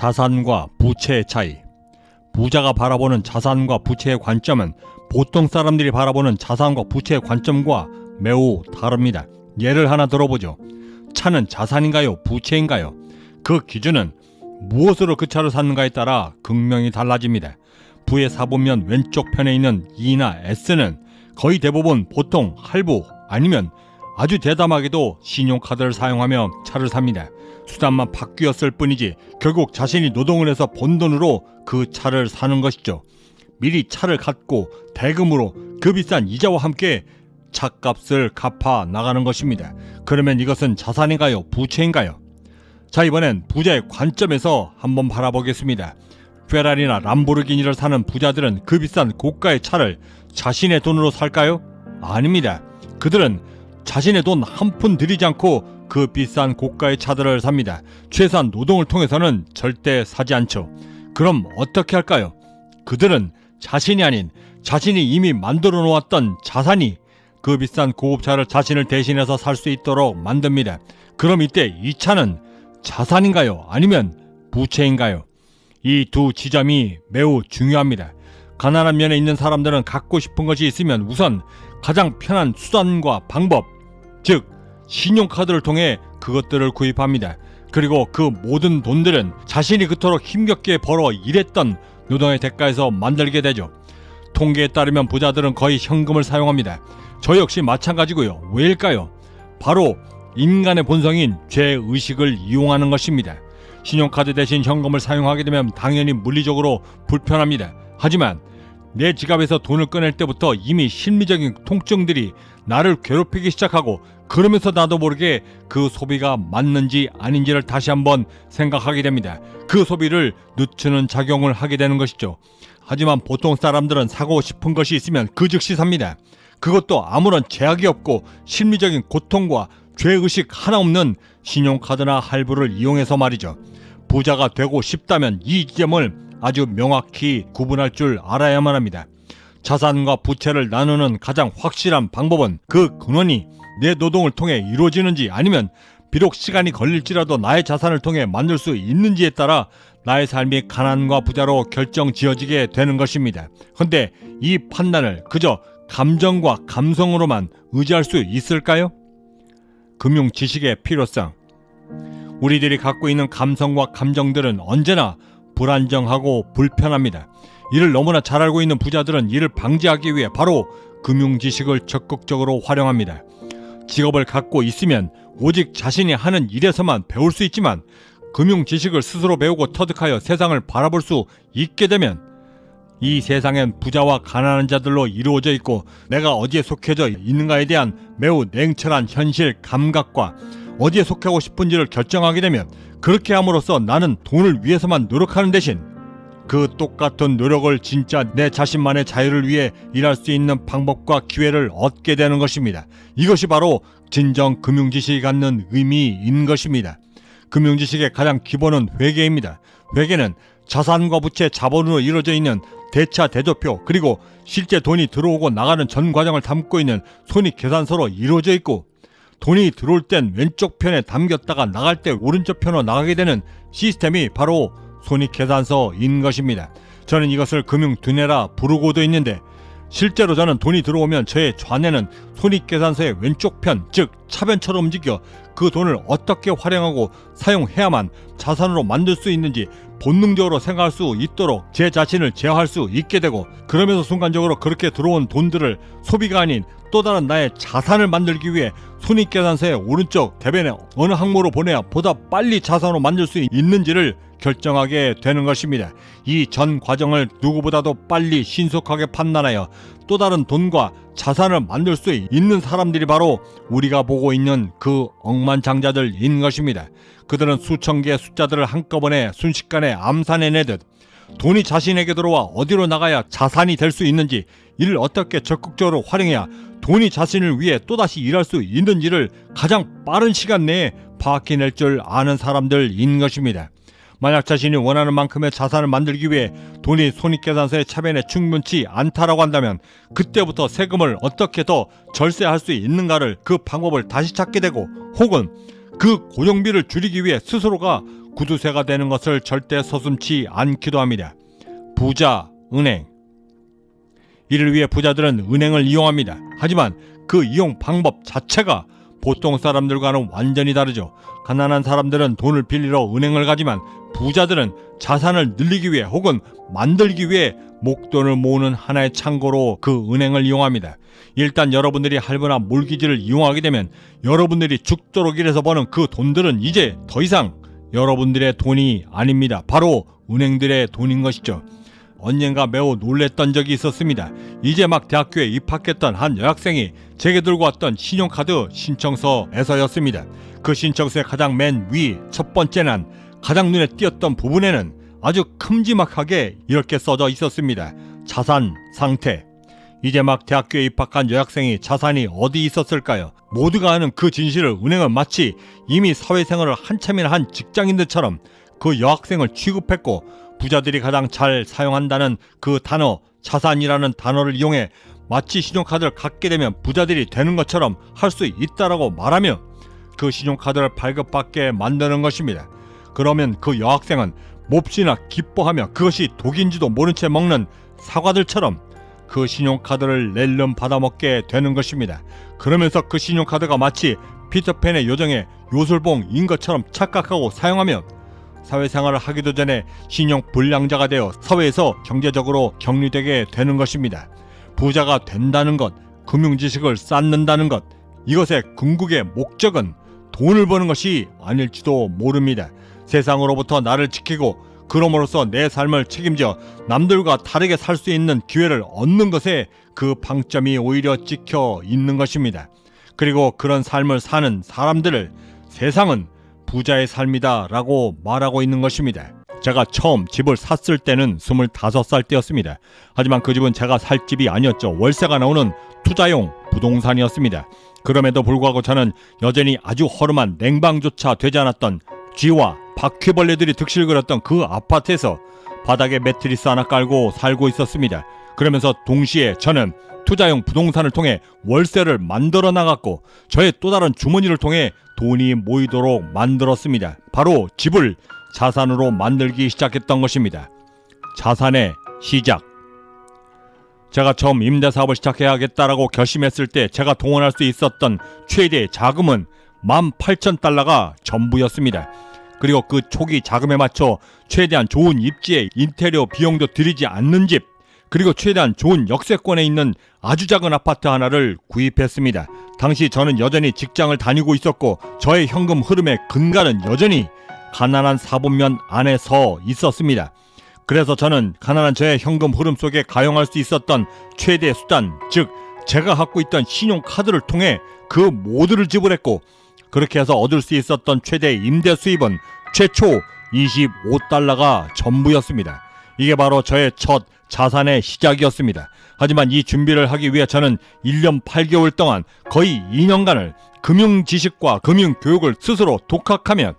자산과 부채의 차이. 부자가 바라보는 자산과 부채의 관점은 보통 사람들이 바라보는 자산과 부채의 관점과 매우 다릅니다. 예를 하나 들어보죠. 차는 자산인가요? 부채인가요? 그 기준은 무엇으로 그 차를 샀는가에 따라 극명히 달라집니다. 부에 사보면 왼쪽 편에 있는 E나 S는 거의 대부분 보통 할부 아니면 아주 대담하게도 신용카드를 사용하며 차를 삽니다. 수단만 바뀌었을 뿐이지 결국 자신이 노동을 해서 번 돈으로 그 차를 사는 것이죠. 미리 차를 갖고 대금으로 그 비싼 이자와 함께 차값을 갚아 나가는 것입니다. 그러면 이것은 자산인가요? 부채인가요? 자, 이번엔 부자의 관점에서 한번 바라보겠습니다. 페라리나 람보르기니를 사는 부자들은 그 비싼 고가의 차를 자신의 돈으로 살까요? 아닙니다. 그들은 자신의 돈 한 푼 들이지 않고 그 비싼 고가의 차들을 삽니다. 최소한 노동을 통해서는 절대 사지 않죠. 그럼 어떻게 할까요? 그들은 자신이 아닌 자신이 이미 만들어 놓았던 자산이 그 비싼 고급차를 자신을 대신해서 살 수 있도록 만듭니다. 그럼 이때 이 차는 자산인가요? 아니면 부채인가요? 이 두 지점이 매우 중요합니다. 가난한 면에 있는 사람들은 갖고 싶은 것이 있으면 우선 가장 편한 수단과 방법, 즉 신용카드를 통해 그것들을 구입합니다. 그리고 그 모든 돈들은 자신이 그토록 힘겹게 벌어 일했던 노동의 대가에서 만들게 되죠. 통계에 따르면 부자들은 거의 현금을 사용합니다. 저 역시 마찬가지고요. 왜일까요? 바로 인간의 본성인 죄의식을 이용하는 것입니다. 신용카드 대신 현금을 사용하게 되면 당연히 물리적으로 불편합니다. 하지만 내 지갑에서 돈을 꺼낼 때부터 이미 심리적인 통증들이 나를 괴롭히기 시작하고, 그러면서 나도 모르게 그 소비가 맞는지 아닌지를 다시 한번 생각하게 됩니다. 그 소비를 늦추는 작용을 하게 되는 것이죠. 하지만 보통 사람들은 사고 싶은 것이 있으면 그 즉시 삽니다. 그것도 아무런 제약이 없고 심리적인 고통과 죄의식 하나 없는 신용카드나 할부를 이용해서 말이죠. 부자가 되고 싶다면 이 지점을 아주 명확히 구분할 줄 알아야만 합니다. 자산과 부채를 나누는 가장 확실한 방법은 그 근원이 내 노동을 통해 이루어지는지, 아니면 비록 시간이 걸릴지라도 나의 자산을 통해 만들 수 있는지에 따라 나의 삶이 가난과 부자로 결정지어지게 되는 것입니다. 그런데 이 판단을 그저 감정과 감성으로만 의지할 수 있을까요? 금융 지식의 필요성. 우리들이 갖고 있는 감성과 감정들은 언제나 불안정하고 불편합니다. 이를 너무나 잘 알고 있는 부자들은 이를 방지하기 위해 바로 금융 지식을 적극적으로 활용합니다. 직업을 갖고 있으면 오직 자신이 하는 일에서만 배울 수 있지만, 금융 지식을 스스로 배우고 터득하여 세상을 바라볼 수 있게 되면 이 세상엔 부자와 가난한 자들로 이루어져 있고, 내가 어디에 속해져 있는가에 대한 매우 냉철한 현실 감각과 어디에 속하고 싶은지를 결정하게 되면, 그렇게 함으로써 나는 돈을 위해서만 노력하는 대신 그 똑같은 노력을 진짜 내 자신만의 자유를 위해 일할 수 있는 방법과 기회를 얻게 되는 것입니다. 이것이 바로 진정 금융지식이 갖는 의미인 것입니다. 금융지식의 가장 기본은 회계입니다. 회계는 자산과 부채, 자본으로 이루어져 있는 대차, 대조표, 그리고 실제 돈이 들어오고 나가는 전 과정을 담고 있는 손익계산서로 이루어져 있고, 돈이 들어올 땐 왼쪽 편에 담겼다가 나갈 때 오른쪽 편으로 나가게 되는 시스템이 바로 손익계산서인 것입니다. 저는 이것을 금융두뇌라 부르고도 있는데, 실제로 저는 돈이 들어오면 저의 좌뇌는 손익계산서의 왼쪽 편, 즉 차변처럼 움직여 그 돈을 어떻게 활용하고 사용해야만 자산으로 만들 수 있는지 본능적으로 생각할 수 있도록 제 자신을 제어할 수 있게 되고, 그러면서 순간적으로 그렇게 들어온 돈들을 소비가 아닌 또 다른 나의 자산을 만들기 위해 손익계산서의 오른쪽 대변에 어느 항목으로 보내야 보다 빨리 자산으로 만들 수 있는지를 결정하게 되는 것입니다. 이 전 과정을 누구보다도 빨리 신속하게 판단하여 또 다른 돈과 자산을 만들 수 있는 사람들이 바로 우리가 보고 있는 그 억만장자들인 것입니다. 그들은 수천 개의 숫자들을 한꺼번에 순식간에 암산해내듯 돈이 자신에게 들어와 어디로 나가야 자산이 될 수 있는지, 이를 어떻게 적극적으로 활용해야 돈이 자신을 위해 또다시 일할 수 있는지를 가장 빠른 시간 내에 파악해낼 줄 아는 사람들인 것입니다. 만약 자신이 원하는 만큼의 자산을 만들기 위해 돈이 손익계산서의 차변에 충분치 않다라고 한다면, 그때부터 세금을 어떻게 더 절세할 수 있는가를, 그 방법을 다시 찾게 되고, 혹은 그 고정비를 줄이기 위해 스스로가 구두쇠가 되는 것을 절대 서슴지 않기도 합니다. 부자, 은행. 이를 위해 부자들은 은행을 이용합니다. 하지만 그 이용 방법 자체가 보통 사람들과는 완전히 다르죠. 가난한 사람들은 돈을 빌리러 은행을 가지만 부자들은 자산을 늘리기 위해 혹은 만들기 위해 목돈을 모으는 하나의 창고로 그 은행을 이용합니다. 일단 여러분들이 할부나 몰기지를 이용하게 되면 여러분들이 죽도록 일해서 버는 그 돈들은 이제 더 이상 여러분들의 돈이 아닙니다. 바로 은행들의 돈인 것이죠. 언젠가 매우 놀랬던 적이 있었습니다. 이제 막 대학교에 입학했던 한 여학생이 제게 들고 왔던 신용카드 신청서에서였습니다. 그 신청서의 가장 맨 위 첫 번째는 가장 눈에 띄었던 부분에는 아주 큼지막하게 이렇게 써져 있었습니다. 자산 상태. 이제 막 대학교에 입학한 여학생이 자산이 어디 있었을까요? 모두가 아는 그 진실을 은행은 마치 이미 사회생활을 한참이나 한 직장인들처럼 그 여학생을 취급했고, 부자들이 가장 잘 사용한다는 그 단어 자산이라는 단어를 이용해 마치 신용카드를 갖게 되면 부자들이 되는 것처럼 할 수 있다라고 말하며 그 신용카드를 발급받게 만드는 것입니다. 그러면 그 여학생은 몹시나 기뻐하며 그것이 독인지도 모른 채 먹는 사과들처럼 그 신용카드를 낼름 받아먹게 되는 것입니다. 그러면서 그 신용카드가 마치 피터팬의 요정의 요술봉인 것처럼 착각하고 사용하며 사회생활을 하기도 전에 신용불량자가 되어 사회에서 경제적으로 격리되게 되는 것입니다. 부자가 된다는 것, 금융지식을 쌓는다는 것, 이것의 궁극의 목적은 돈을 버는 것이 아닐지도 모릅니다. 세상으로부터 나를 지키고 그럼으로써 내 삶을 책임져 남들과 다르게 살 수 있는 기회를 얻는 것에 그 방점이 오히려 찍혀 있는 것입니다. 그리고 그런 삶을 사는 사람들을 세상은 부자의 삶이다 라고 말하고 있는 것입니다. 제가 처음 집을 샀을 때는 25살 때였습니다. 하지만 그 집은 제가 살 집이 아니었죠. 월세가 나오는 투자용 부동산이었습니다. 그럼에도 불구하고 저는 여전히 아주 허름한 냉방조차 되지 않았던 쥐와 바퀴벌레들이 득실거렸던 그 아파트에서 바닥에 매트리스 하나 깔고 살고 있었습니다. 그러면서 동시에 저는 투자용 부동산을 통해 월세를 만들어 나갔고 저의 또 다른 주머니를 통해 돈이 모이도록 만들었습니다. 바로 집을 자산으로 만들기 시작했던 것입니다. 자산의 시작. 제가 처음 임대사업을 시작해야겠다라고 결심했을 때 제가 동원할 수 있었던 최대 자금은 18,000달러가 전부였습니다. 그리고 그 초기 자금에 맞춰 최대한 좋은 입지에 인테리어 비용도 들이지 않는 집, 그리고 최대한 좋은 역세권에 있는 아주 작은 아파트 하나를 구입했습니다. 당시 저는 여전히 직장을 다니고 있었고 저의 현금 흐름의 근간은 여전히 가난한 사법면 안에 서 있었습니다. 그래서 저는 가난한 저의 현금 흐름 속에 가용할 수 있었던 최대 수단, 즉 제가 갖고 있던 신용카드를 통해 그 모두를 지불했고, 그렇게 해서 얻을 수 있었던 최대 임대 수입은 최초 25달러가 전부였습니다. 이게 바로 저의 첫 자산의 시작이었습니다. 하지만 이 준비를 하기 위해 저는 1년 8개월 동안 거의 2년간을 금융 지식과 금융 교육을 스스로 독학하며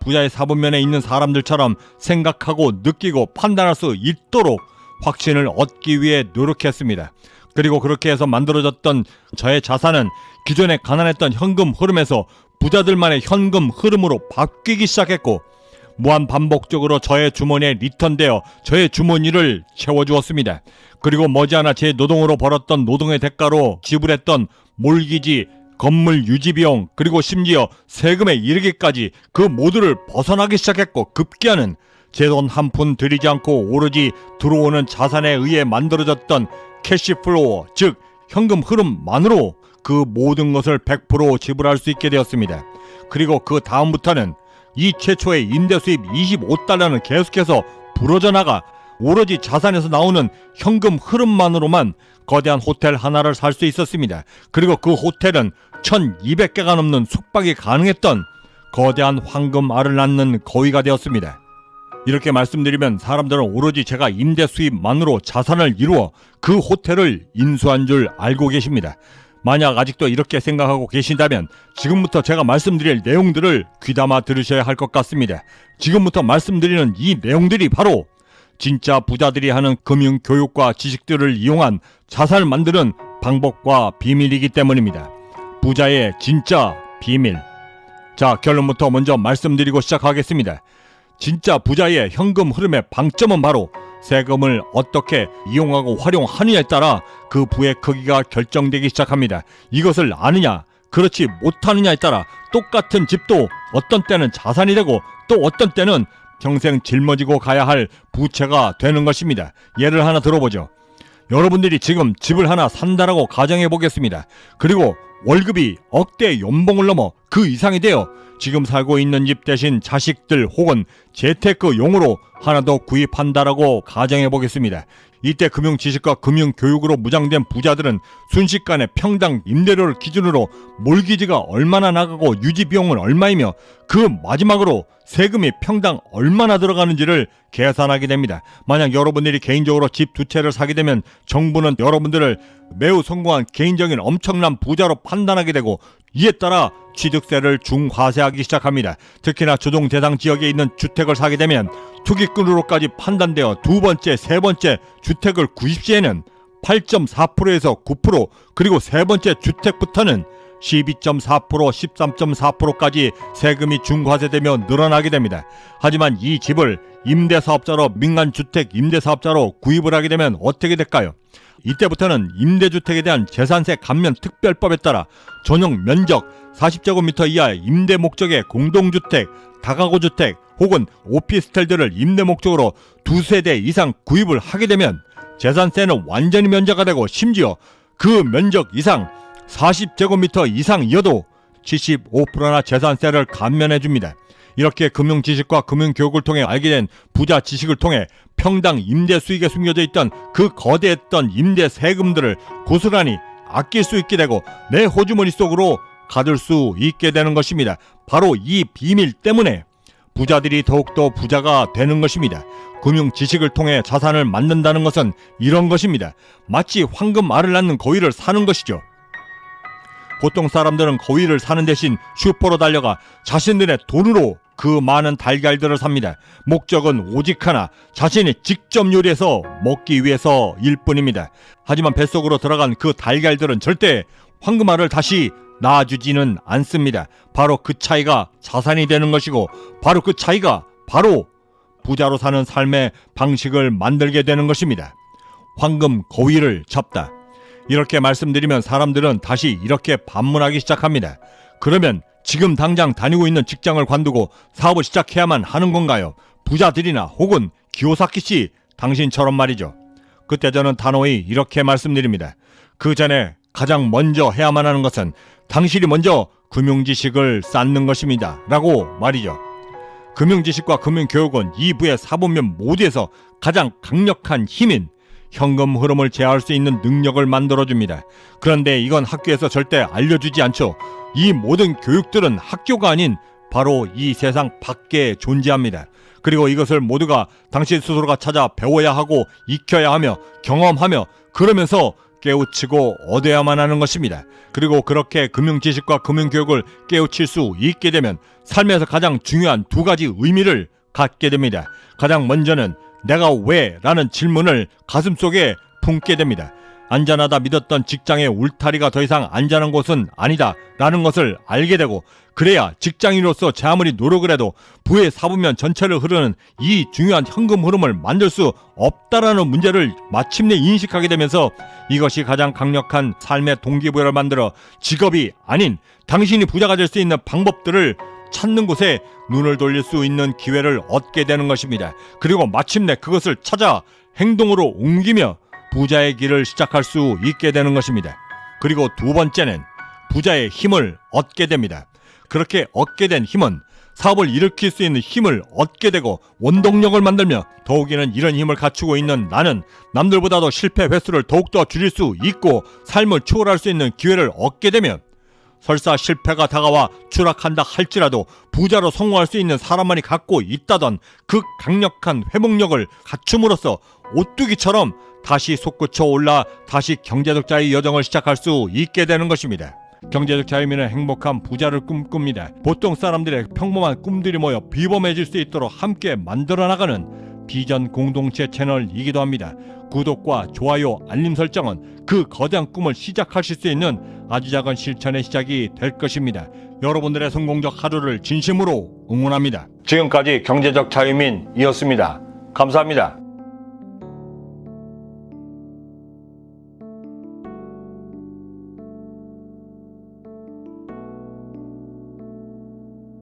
부자의 사법면에 있는 사람들처럼 생각하고 느끼고 판단할 수 있도록 확신을 얻기 위해 노력했습니다. 그리고 그렇게 해서 만들어졌던 저의 자산은 기존에 가난했던 현금 흐름에서 부자들만의 현금 흐름으로 바뀌기 시작했고, 무한 반복적으로 저의 주머니에 리턴되어 저의 주머니를 채워주었습니다. 그리고 머지않아 제 노동으로 벌었던 노동의 대가로 지불했던 몰기지, 건물 유지비용, 그리고 심지어 세금에 이르기까지 그 모두를 벗어나기 시작했고, 급기야는 제 돈 한 푼 들이지 않고 오로지 들어오는 자산에 의해 만들어졌던 캐시플로우, 즉 현금 흐름만으로 그 모든 것을 100% 지불할 수 있게 되었습니다. 그리고 그 다음부터는 이 최초의 임대 수입 25달러는 계속해서 부러져 나가 오로지 자산에서 나오는 현금 흐름만으로만 거대한 호텔 하나를 살 수 있었습니다. 그리고 그 호텔은 1200개가 넘는 숙박이 가능했던 거대한 황금알을 낳는 거위가 되었습니다. 이렇게 말씀드리면 사람들은 오로지 제가 임대 수입만으로 자산을 이루어 그 호텔을 인수한 줄 알고 계십니다. 만약 아직도 이렇게 생각하고 계신다면 지금부터 제가 말씀드릴 내용들을 귀담아 들으셔야 할 것 같습니다. 지금부터 말씀드리는 이 내용들이 바로 진짜 부자들이 하는 금융 교육과 지식들을 이용한 자산을 만드는 방법과 비밀이기 때문입니다. 부자의 진짜 비밀. 자, 결론부터 먼저 말씀드리고 시작하겠습니다. 진짜 부자의 현금 흐름의 방점은 바로 세금을 어떻게 이용하고 활용하느냐에 따라 그 부의 크기가 결정되기 시작합니다. 이것을 아느냐, 그렇지 못하느냐에 따라 똑같은 집도 어떤 때는 자산이 되고 또 어떤 때는 평생 짊어지고 가야 할 부채가 되는 것입니다. 예를 하나 들어보죠. 여러분들이 지금 집을 하나 산다라고 가정해 보겠습니다. 그리고 월급이 억대 연봉을 넘어 그 이상이 되어 지금 살고 있는 집 대신 자식들 혹은 재테크용으로 하나 더 구입한다라고 가정해 보겠습니다. 이때 금융지식과 금융교육으로 무장된 부자들은 순식간에 평당 임대료를 기준으로 몰기지가 얼마나 나가고 유지비용은 얼마이며 그 마지막으로 세금이 평당 얼마나 들어가는지를 계산하게 됩니다. 만약 여러분들이 개인적으로 집 두 채를 사게 되면 정부는 여러분들을 매우 성공한 개인적인 엄청난 부자로 판단하게 되고 이에 따라 취득세를 중과세하기 시작합니다. 특히나 조정 대상 지역에 있는 주택을 사게 되면 투기꾼으로까지 판단되어 두 번째, 세 번째 주택을 구입 시에는 8.4%에서 9%, 그리고 세 번째 주택부터는 12.4%, 13.4%까지 세금이 중과세되며 늘어나게 됩니다. 하지만 이 집을 임대사업자로 민간주택 임대사업자로 구입을 하게 되면 어떻게 될까요? 이때부터는 임대주택에 대한 재산세 감면 특별법에 따라 전용 면적 40제곱미터 이하의 임대 목적의 공동주택, 다가구주택 혹은 오피스텔들을 임대 목적으로 두세 대 이상 구입을 하게 되면 재산세는 완전히 면제가 되고 심지어 그 면적 이상 40제곱미터 이상이어도 75%나 재산세를 감면해 줍니다. 이렇게 금융지식과 금융교육을 통해 알게 된 부자 지식을 통해 평당 임대 수익에 숨겨져 있던 그 거대했던 임대 세금들을 고스란히 아낄 수 있게 되고 내 호주머니 속으로 가둘 수 있게 되는 것입니다. 바로 이 비밀 때문에 부자들이 더욱더 부자가 되는 것입니다. 금융지식을 통해 자산을 만든다는 것은 이런 것입니다. 마치 황금알을 낳는 거위를 사는 것이죠. 보통 사람들은 거위를 사는 대신 슈퍼로 달려가 자신들의 돈으로 그 많은 달걀들을 삽니다. 목적은 오직 하나, 자신이 직접 요리해서 먹기 위해서일 뿐입니다. 하지만 뱃속으로 들어간 그 달걀들은 절대 황금알을 다시 낳아주지는 않습니다. 바로 그 차이가 자산이 되는 것이고 바로 그 차이가 바로 부자로 사는 삶의 방식을 만들게 되는 것입니다. 황금 거위를 잡다. 이렇게 말씀드리면 사람들은 다시 이렇게 반문하기 시작합니다. 그러면 지금 당장 다니고 있는 직장을 관두고 사업을 시작해야만 하는 건가요? 부자들이나 혹은 기요사키 씨 당신처럼 말이죠. 그때 저는 단호히 이렇게 말씀드립니다. 그 전에 가장 먼저 해야만 하는 것은 당신이 먼저 금융지식을 쌓는 것입니다. 라고 말이죠. 금융지식과 금융교육은 이 부의 사분면 모두에서 가장 강력한 힘인 현금 흐름을 제어할 수 있는 능력을 만들어줍니다. 그런데 이건 학교에서 절대 알려주지 않죠. 이 모든 교육들은 학교가 아닌 바로 이 세상 밖에 존재합니다. 그리고 이것을 모두가 당신 스스로가 찾아 배워야 하고 익혀야 하며 경험하며 그러면서 깨우치고 얻어야만 하는 것입니다. 그리고 그렇게 금융지식과 금융교육을 깨우칠 수 있게 되면 삶에서 가장 중요한 두 가지 의미를 갖게 됩니다. 가장 먼저는 내가 왜? 라는 질문을 가슴속에 품게 됩니다. 안전하다 믿었던 직장의 울타리가 더 이상 안전한 곳은 아니다 라는 것을 알게 되고 그래야 직장인으로서 제 아무리 노력을 해도 부의 사분면 전체를 흐르는 이 중요한 현금 흐름을 만들 수 없다라는 문제를 마침내 인식하게 되면서 이것이 가장 강력한 삶의 동기부여를 만들어 직업이 아닌 당신이 부자가 될 수 있는 방법들을 찾는 곳에 눈을 돌릴 수 있는 기회를 얻게 되는 것입니다. 그리고 마침내 그것을 찾아 행동으로 옮기며 부자의 길을 시작할 수 있게 되는 것입니다. 그리고 두 번째는 부자의 힘을 얻게 됩니다. 그렇게 얻게 된 힘은 사업을 일으킬 수 있는 힘을 얻게 되고 원동력을 만들며 더욱이는 이런 힘을 갖추고 있는 나는 남들보다도 실패 횟수를 더욱더 줄일 수 있고 삶을 초월할 수 있는 기회를 얻게 되면 설사 실패가 다가와 추락한다 할지라도 부자로 성공할 수 있는 사람만이 갖고 있다던 그 강력한 회복력을 갖춤으로써 오뚜기처럼 다시 솟구쳐 올라 다시 경제적 자유의 여정을 시작할 수 있게 되는 것입니다. 경제적 자유민은 행복한 부자를 꿈꿉니다. 보통 사람들의 평범한 꿈들이 모여 비범해질 수 있도록 함께 만들어 나가는 비전 공동체 채널이기도 합니다. 구독과 좋아요, 알림 설정은 그 거대한 꿈을 시작하실 수 있는 아주 작은 실천의 시작이 될 것입니다. 여러분들의 성공적 하루를 진심으로 응원합니다. 지금까지 경제적 자유민이었습니다. 감사합니다.